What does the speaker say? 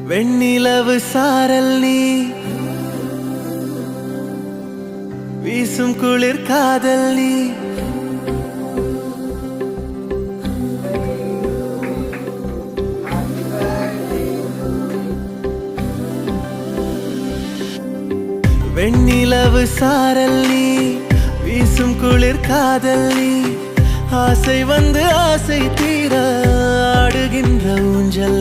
வெண்ணிலவு சாரல் நீ வீசும் குளிர் காதல் நீ வெண்ணிலவு சாரல் நீ வீசும் குளிர் காதல் நீ ஆசை வந்து ஆசை தீர ஆடுகின்ற ஊஞ்சல்